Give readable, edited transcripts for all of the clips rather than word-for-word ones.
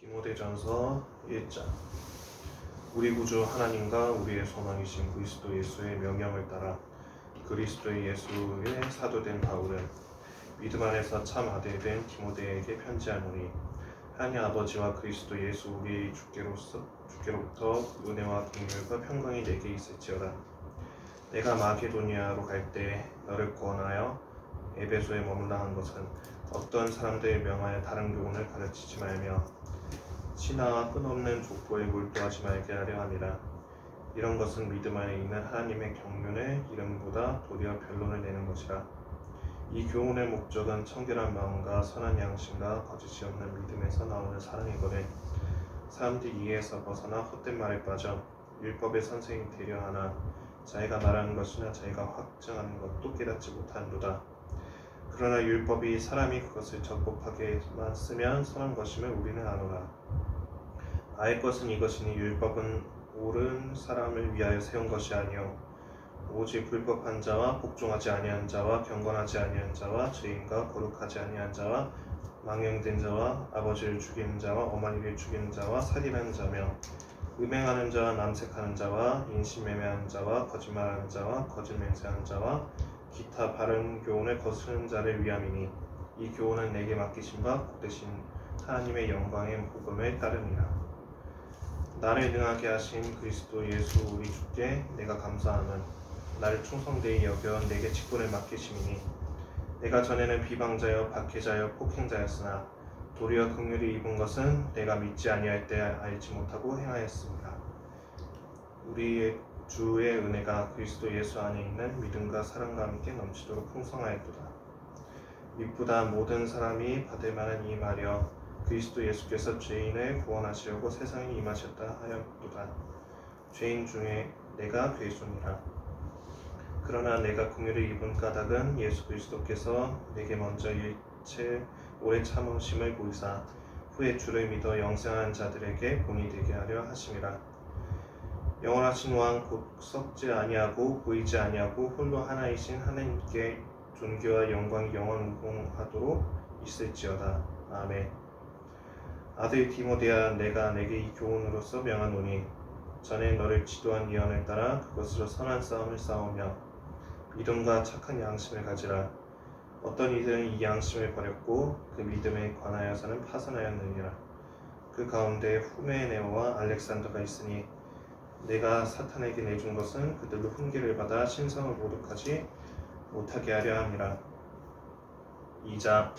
디모데전서 1장. 우리 구주 하나님과 우리의 소망이신 그리스도 예수의 명령을 따라 그리스도 예수의 사도된 바울은 믿음 안에서 참 아들 된 디모데에게 편지하노니, 하나님 아버지와 그리스도 예수 우리 주께로부터 은혜와 긍휼과 평강이 내게 있을지어다. 내가 마게도니아로 갈 때 너를 구원하여 에베소에 머물라 한 것은 어떤 사람들을 명하여 다른 교훈을 가르치지 말며 신하와 끝없는 족보에 몰두하지 말게 하려 함이라. 이런 것은 믿음 안에 있는 하나님의 경륜의 이름보다 도리어 변론을 내는 것이라. 이 교훈의 목적은 청결한 마음과 선한 양심과 거짓이 없는 믿음에서 나오는 사랑이거늘, 사람들이 이해에서 벗어나 헛된 말에 빠져 율법의 선생이 되려 하나 자기가 말하는 것이나 자기가 확증하는 것도 깨닫지 못하는도다. 그러나 율법이 사람이 그것을 적법하게만 쓰면 선한 것임을 우리는 아노라. 알 것은 이것이니 율법은 옳은 사람을 위하여 세운 것이 아니요 오직 불법한 자와 복종하지 아니한 자와 경건하지 아니한 자와 죄인과 거룩하지 아니한 자와 망령된 자와 아버지를 죽이는 자와 어머니를 죽이는 자와 살인하는 자며 음행하는 자와 남색하는 자와 인신매매하는 자와 거짓말하는 자와 거짓 맹세하는 자와 기타 바른 교훈을 거스르는 자를 위함이니, 이 교훈은 내게 맡기신 바 복되신 하나님의 영광의 복음을 따르니라. 나를 능하게 하신 그리스도 예수 우리 주께 내가 감사함은 나를 충성되이 여겨 내게 직분을 맡기심이니, 내가 전에는 비방자여 박해자여 폭행자였으나 도리어 긍휼이 입은 것은 내가 믿지 아니할 때 알지 못하고 행하였습니다. 우리의 주의 은혜가 그리스도 예수 안에 있는 믿음과 사랑과 함께 넘치도록 풍성하였도다. 믿보다 모든 사람이 받을 만한 이 말이여, 그리스도 예수께서 죄인을 구원하시려고 세상에 임하셨다 하였도다. 죄인 중에 내가 괴수니라. 그러나 내가 긍휼을 입은 까닭은 예수 그리스도께서 내게 먼저 일체 오래 참으심을 보이사 후에 주를 믿어 영생하는 자들에게 본이 되게 하려 하심이라. 영원하신 왕 곧 썩지 아니하고 보이지 아니하고 홀로 하나이신 하나님께 존귀와 영광이 영원무궁하도록 있을지어다. 아멘. 아들 디모데야, 내가 내게 이 교훈으로서 명하노니, 전에 너를 지도한 예언을 따라 그것으로 선한 싸움을 싸우며 믿음과 착한 양심을 가지라. 어떤 이들은 이 양심을 버렸고 그 믿음에 관하여서는 파선하였느니라. 그 가운데 후메네오와 알렉산더가 있으니, 내가 사탄에게 내준 것은 그들로 훈계를 받아 신성을 모독하지 못하게 하려 함이라. 2장.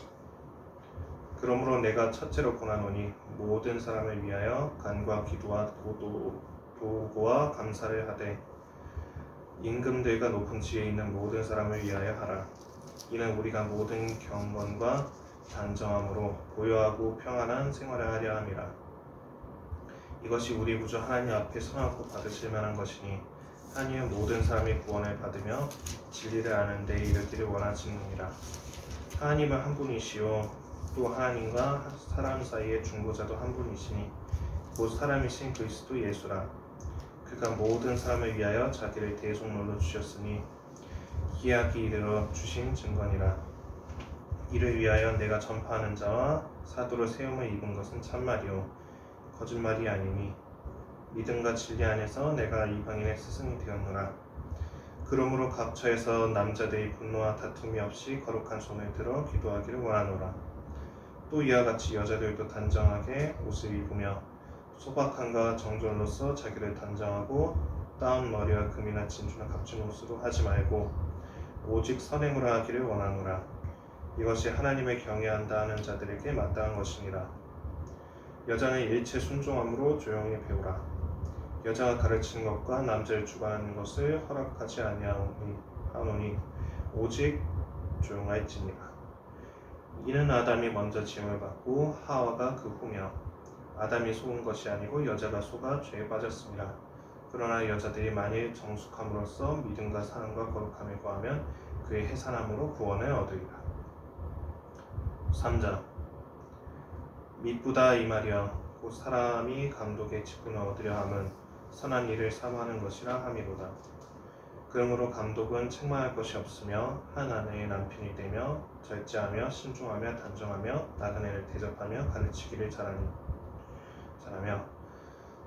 그러므로 내가 첫째로 권하노니, 모든 사람을 위하여 간과 기도와 도고와 감사를 하되 임금들과 높은 지에 있는 모든 사람을 위하여 하라. 이는 우리가 모든 경건과 단정함으로 고요하고 평안한 생활을 하려 함이라. 이것이 우리 구주 하나님 앞에 선하고 받으실 만한 것이니, 하나님은 모든 사람이 구원을 받으며 진리를 아는 데 이르기를 원하시느니라. 하나님은 한 분이시요 또 하나님과 사람 사이의 중보자도 한 분이시니 곧 사람이신 그리스도 예수라. 그가 모든 사람을 위하여 자기를 대속물로 주셨으니 기약이 이르러 주신 증거니라. 이를 위하여 내가 전파하는 자와 사도로 세움을 입은 것은 참말이요 거짓말이 아니니, 믿음과 진리 안에서 내가 이방인의 스승이 되었노라. 그러므로 각 처에서 남자들이 분노와 다툼이 없이 거룩한 손을 들어 기도하기를 원하노라. 또 이와 같이 여자들도 단정하게 옷을 입으며 소박함과 정절로서 자기를 단정하고 따은 머리와 금이나 진주나 값진 옷으로 하지 말고 오직 선행으로 하기를 원하노라. 이것이 하나님을 경외한다 하는 자들에게 마땅한 것이니라. 여자는 일체 순종함으로 조용히 배우라. 여자가 가르치는 것과 남자를 주관하는 것을 허락하지 아니하노니 오직 조용할지니라. 이는 아담이 먼저 지음을 받고 하와가 그 후며, 아담이 속은 것이 아니고 여자가 속아 죄에 빠졌습니다. 그러나 여자들이 만일 정숙함으로써 믿음과 사랑과 거룩함을 구하면 그의 해산함으로 구원을 얻으리라. 3장. 믿보다 이 말이여, 곧 사람이 감독의 직분을 얻으려 함은 선한 일을 사모하는 것이라 함이로다. 그러므로 감독은 책망할 것이 없으며 한 아내의 남편이 되며 절제하며 신중하며 단정하며 나그네를 대접하며 가르치기를 잘하니, 잘하며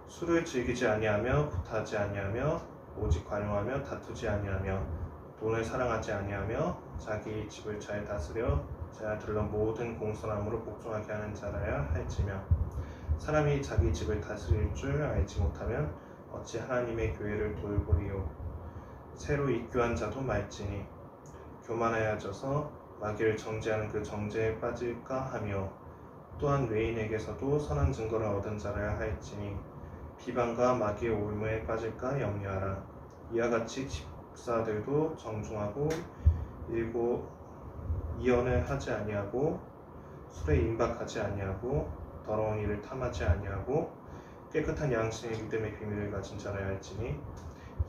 술을 즐기지 아니하며 구타하지 아니하며 오직 관용하며 다투지 아니하며 돈을 사랑하지 아니하며 자기 집을 잘 다스려 자들러 모든 공손함으로 복종하게 하는 자라야 할지며 사람이 자기 집을 다스릴 줄 알지 못하면 어찌 하나님의 교회를 돌보리요. 새로 입교한 자도 말지니 교만하여져서 마귀를 정죄하는 그 정죄에 빠질까 하며 또한 외인에게서도 선한 증거를 얻은 자라야 할지니 비방과 마귀의 올무에 빠질까 염려하라. 이와 같이 집사들도 정중하고 일고 이언을 하지 아니하고 술에 임박하지 아니하고 더러운 일을 탐하지 아니하고 깨끗한 양심의 믿음의 비밀을 가진 자라야 할지니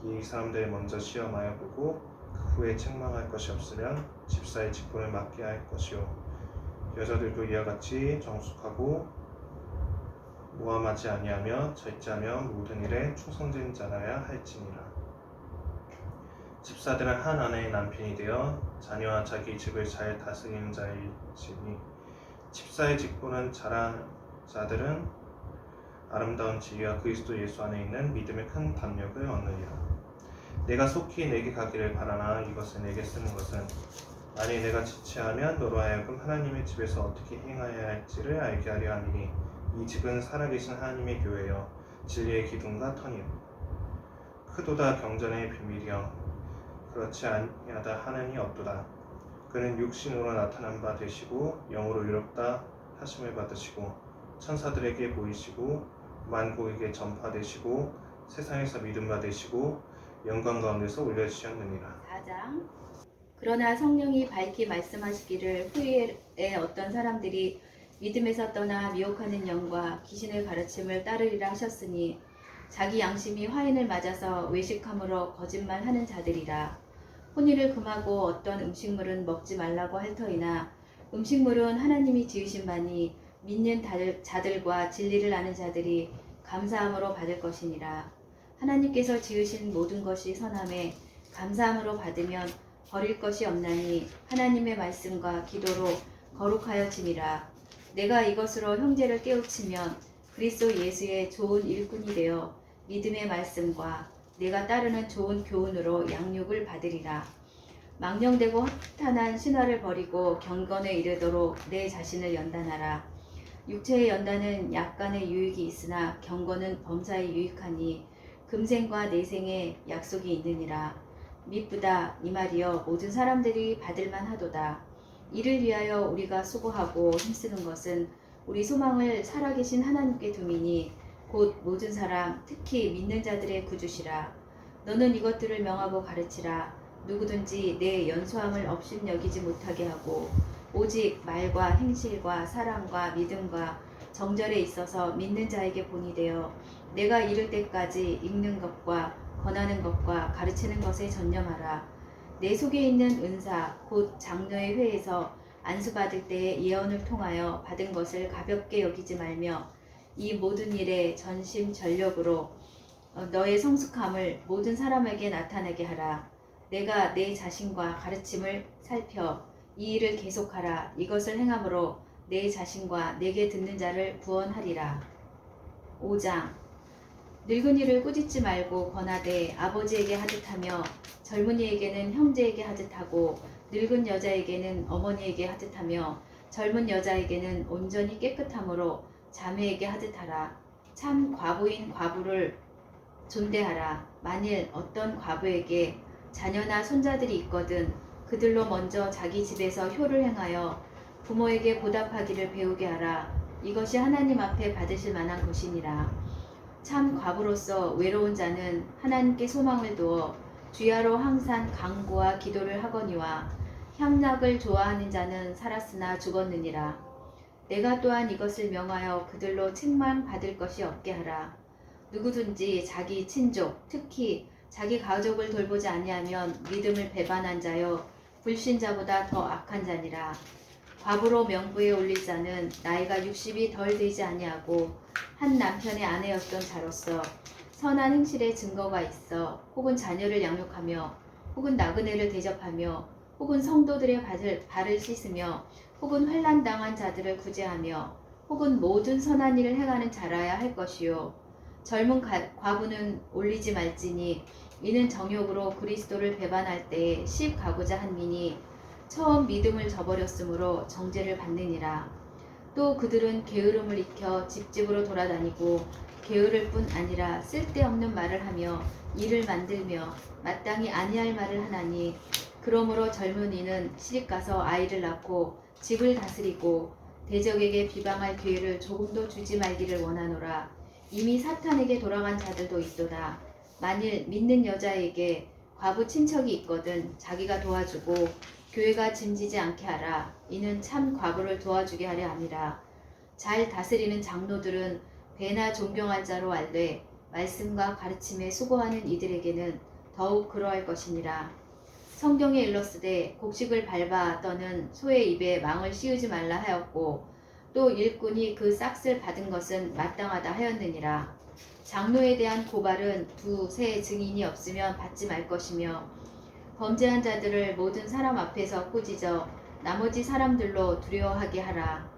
이 사람들을 먼저 시험하여 보고 그 후에 책망할 것이 없으면 집사의 직분을 맡게 할 것이요. 여자들도 이와 같이 정숙하고 모함하지 아니하며 절제하며 모든 일에 충성된 자라야 할지니라. 집사들은 한 아내의 남편이 되어 자녀와 자기 집을 잘 다스리는 자일지니 집사의 직분은 잘한 자들은 아름다운 지위와 그리스도 예수 안에 있는 믿음의 큰 담력을 얻느니라. 내가 속히 내게 가기를 바라나 이것을 내게 쓰는 것은 만일 내가 지체하면 너로 하여금 하나님의 집에서 어떻게 행하여야 할지를 알게 하려 함이니 이 집은 살아계신 하나님의 교회여 진리의 기둥과 터니요 크도다 경전의 비밀이여 그렇지 아니하다 하느니 없도다. 그는 육신으로 나타난 바 되시고 영으로 이롭다 하심을 받으시고 천사들에게 보이시고 만국에게 전파되시고 세상에서 믿음 받으시고 영광 가운데서 올려주셨느니라. 4장. 그러나 성령이 밝히 말씀하시기를 후에 어떤 사람들이 믿음에서 떠나 미혹하는 영과 귀신의 가르침을 따르리라 하셨으니 자기 양심이 화인을 맞아서 외식함으로 거짓말하는 자들이라. 혼인을 금하고 어떤 음식물은 먹지 말라고 할 터이나 음식물은 하나님이 지으신 바니 믿는 자들과 진리를 아는 자들이 감사함으로 받을 것이니라. 하나님께서 지으신 모든 것이 선함에 감사함으로 받으면 버릴 것이 없나니 하나님의 말씀과 기도로 거룩하여지니라. 내가 이것으로 형제를 깨우치면 그리스도 예수의 좋은 일꾼이 되어 믿음의 말씀과 내가 따르는 좋은 교훈으로 양육을 받으리라. 망령되고 허탄한 신화를 버리고 경건에 이르도록 내 자신을 연단하라. 육체의 연단은 약간의 유익이 있으나 경건은 범사에 유익하니 금생과 내생에 약속이 있느니라. 미쁘다 이 말이여 모든 사람들이 받을만 하도다. 이를 위하여 우리가 수고하고 힘쓰는 것은 우리 소망을 살아계신 하나님께 두미니 곧 모든 사람 특히 믿는 자들의 구주시라. 너는 이것들을 명하고 가르치라. 누구든지 내 연소함을 업신여기지 못하게 하고 오직 말과 행실과 사랑과 믿음과 정절에 있어서 믿는 자에게 본이 되어 내가 이를 때까지 읽는 것과 권하는 것과 가르치는 것에 전념하라. 내 속에 있는 은사 곧 장로의 회에서 안수받을 때에 예언을 통하여 받은 것을 가볍게 여기지 말며 이 모든 일에 전심전력으로 너의 성숙함을 모든 사람에게 나타나게 하라. 내가 내 자신과 가르침을 살펴 이 일을 계속하라. 이것을 행함으로 내 자신과 내게 듣는 자를 구원하리라. 5장. 늙은이를 꾸짖지 말고 권하되 아버지에게 하듯하며 젊은이에게는 형제에게 하듯하고 늙은 여자에게는 어머니에게 하듯하며 젊은 여자에게는 온전히 깨끗함으로 자매에게 하듯하라. 참 과부인 과부를 존대하라. 만일 어떤 과부에게 자녀나 손자들이 있거든 그들로 먼저 자기 집에서 효를 행하여 부모에게 보답하기를 배우게 하라. 이것이 하나님 앞에 받으실 만한 것이니라. 참 과부로서 외로운 자는 하나님께 소망을 두어 주야로 항상 간구와 기도를 하거니와 향락을 좋아하는 자는 살았으나 죽었느니라. 내가 또한 이것을 명하여 그들로 책망받을 것이 없게 하라. 누구든지 자기 친족 특히 자기 가족을 돌보지 아니하면 믿음을 배반한 자요 불신자보다 더 악한 자니라. 과부로 명부에 올릴 자는 나이가 60이 덜 되지 아니하고 한 남편의 아내였던 자로서 선한 행실의 증거가 있어 혹은 자녀를 양육하며 혹은 나그네를 대접하며 혹은 성도들의 발을 씻으며 혹은 환난당한 자들을 구제하며 혹은 모든 선한 일을 행하는 자라야 할 것이요 젊은 과부는 올리지 말지니 이는 정욕으로 그리스도를 배반할 때에 십 가고자 한 민이 처음 믿음을 저버렸으므로 정죄를 받느니라. 또 그들은 게으름을 익혀 집집으로 돌아다니고 게으를 뿐 아니라 쓸데없는 말을 하며 일을 만들며 마땅히 아니할 말을 하나니 그러므로 젊은이는 시집가서 아이를 낳고 집을 다스리고 대적에게 비방할 기회를 조금도 주지 말기를 원하노라. 이미 사탄에게 돌아간 자들도 있도다. 만일 믿는 여자에게 과부 친척이 있거든 자기가 도와주고 교회가 짐지지 않게 하라. 이는 참 과부를 도와주게 하려 함이라. 잘 다스리는 장로들은 배나 존경할 자로 알되 말씀과 가르침에 수고하는 이들에게는 더욱 그러할 것이니라. 성경에 일렀으되 곡식을 밟아 떠는 소의 입에 망을 씌우지 말라 하였고 또 일꾼이 그 싹을 받은 것은 마땅하다 하였느니라. 장로에 대한 고발은 두세 증인이 없으면 받지 말 것이며 범죄한 자들을 모든 사람 앞에서 꾸짖어 나머지 사람들로 두려워하게 하라.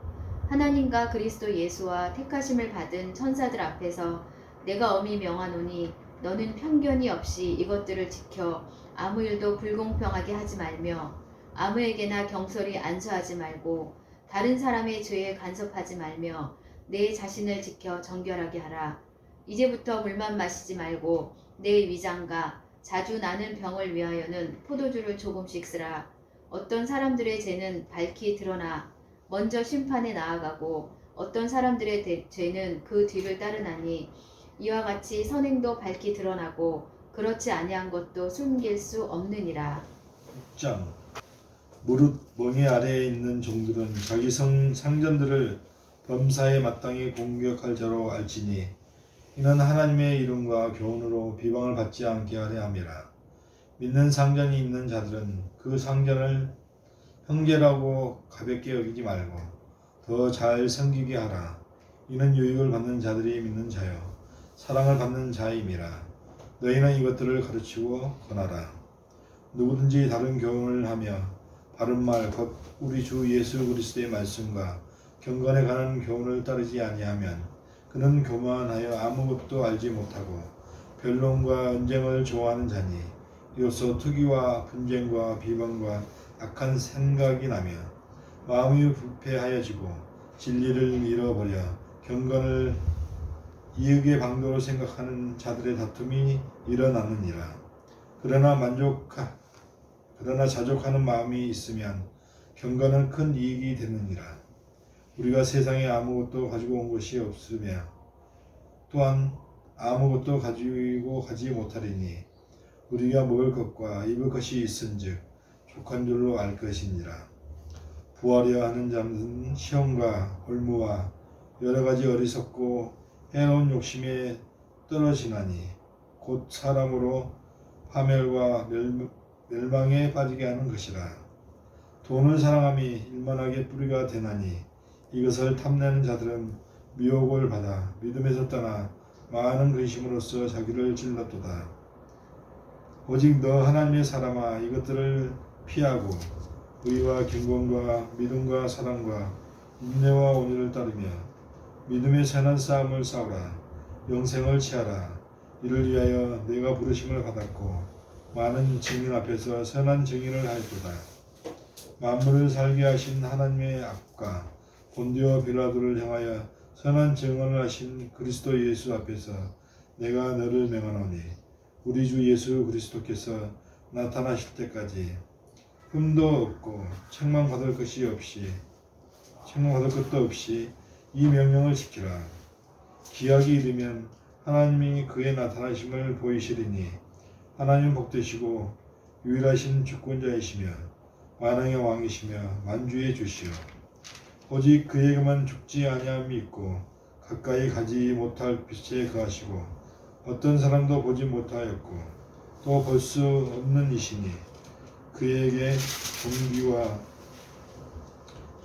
하나님과 그리스도 예수와 택하심을 받은 천사들 앞에서 내가 엄히 명하노니 너는 편견이 없이 이것들을 지켜 아무 일도 불공평하게 하지 말며 아무에게나 경솔히 안수하지 말고 다른 사람의 죄에 간섭하지 말며 내 자신을 지켜 정결하게 하라. 이제부터 물만 마시지 말고 내 위장과 자주 나는 병을 위하여는 포도주를 조금씩 쓰라. 어떤 사람들의 죄는 밝히 드러나 먼저 심판에 나아가고 어떤 사람들의 죄는 그 뒤를 따르나니 이와 같이 선행도 밝히 드러나고 그렇지 아니한 것도 숨길 수 없느니라. 6장 무릇 멍에 아래에 있는 종들은 자기 상전들을 범사에 마땅히 공격할 자로 알지니 이는 하나님의 이름과 교훈으로 비방을 받지 않게 하려 함이라. 믿는 상전이 있는 자들은 그 상전을 형제라고 가볍게 여기지 말고 더 잘 섬기게 하라. 이는 유익을 받는 자들이 믿는 자요 사랑을 받는 자임이라. 너희는 이것들을 가르치고 권하라. 누구든지 다른 교훈을 하며 바른 말 곧 우리 주 예수 그리스도의 말씀과 경건에 관한 교훈을 따르지 아니하면 그는 교만하여 아무것도 알지 못하고 변론과 언쟁을 좋아하는 자니 이로써 투기와 분쟁과 비방과 악한 생각이 나며 마음이 부패하여지고 진리를 잃어버려 경건을 이익의 방도로 생각하는 자들의 다툼이 일어나느니라. 그러나 자족하는 마음이 있으면 경건은 큰 이익이 되느니라. 우리가 세상에 아무것도 가지고 온 것이 없으며 또한 아무것도 가지고 가지 못하리니 우리가 먹을 것과 입을 것이 있은즉 족한 줄로 알 것이니라. 부하려 하는 자는 시험과 올무와 여러 가지 어리석고 해로운 욕심에 떨어지나니 곧 사람으로 파멸과 멸망에 빠지게 하는 것이라. 돈을 사랑함이 일만하게 뿌리가 되나니 이것을 탐내는 자들은 미혹을 받아 믿음에서 떠나 많은 근심으로써 자기를 질렀도다. 오직 너 하나님의 사람아 이것들을 피하고 의와 경건과 믿음과 사랑과 인내와 온유를 따르며 믿음의 선한 싸움을 싸우라. 영생을 취하라. 이를 위하여 내가 부르심을 받았고 많은 증인 앞에서 선한 증인을 하였도다. 만물을 살게 하신 하나님의 앞과 본디오 빌라도를 향하여 선한 증언을 하신 그리스도 예수 앞에서 내가 너를 명하노니 우리 주 예수 그리스도께서 나타나실 때까지 흠도 없고 책망받을 것도 없이 이 명령을 지키라. 기약이 이르면 하나님이 그의 나타나심을 보이시리니 하나님 복되시고 유일하신 주권자이시며 만왕의 왕이시며 만주의 주시오. 오직 그에게만 죽지 아니함이 있고 가까이 가지 못할 빛에 거하시고 어떤 사람도 보지 못하였고 또 볼 수 없는 이시니 그에게 존귀와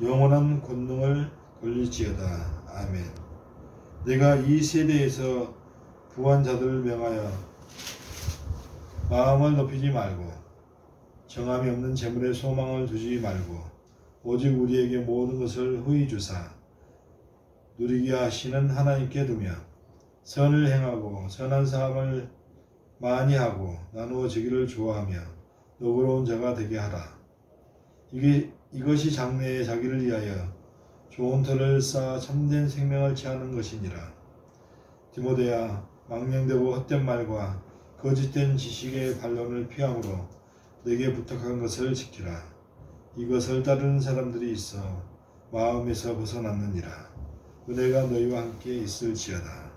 영원한 권능을 돌릴지어다. 아멘. 내가 이 세대에서 부한 자들을 명하여 마음을 높이지 말고 정함이 없는 재물에 소망을 두지 말고 오직 우리에게 모든 것을 후히 주사 누리게 하시는 하나님께 두며 선을 행하고 선한 사람을 많이 하고 나누어 주기를 좋아하며 너그러운 자가 되게 하라. 이것이 장래에 자기를 위하여 좋은 터를 쌓아 참된 생명을 취하는 것이니라. 디모데야, 망령되고 헛된 말과 거짓된 지식의 반론을 피함으로 내게 부탁한 것을 지키라. 이것을 따르는 사람들이 있어 마음에서 벗어났느니라. 은혜가 너희와 함께 있을지어다.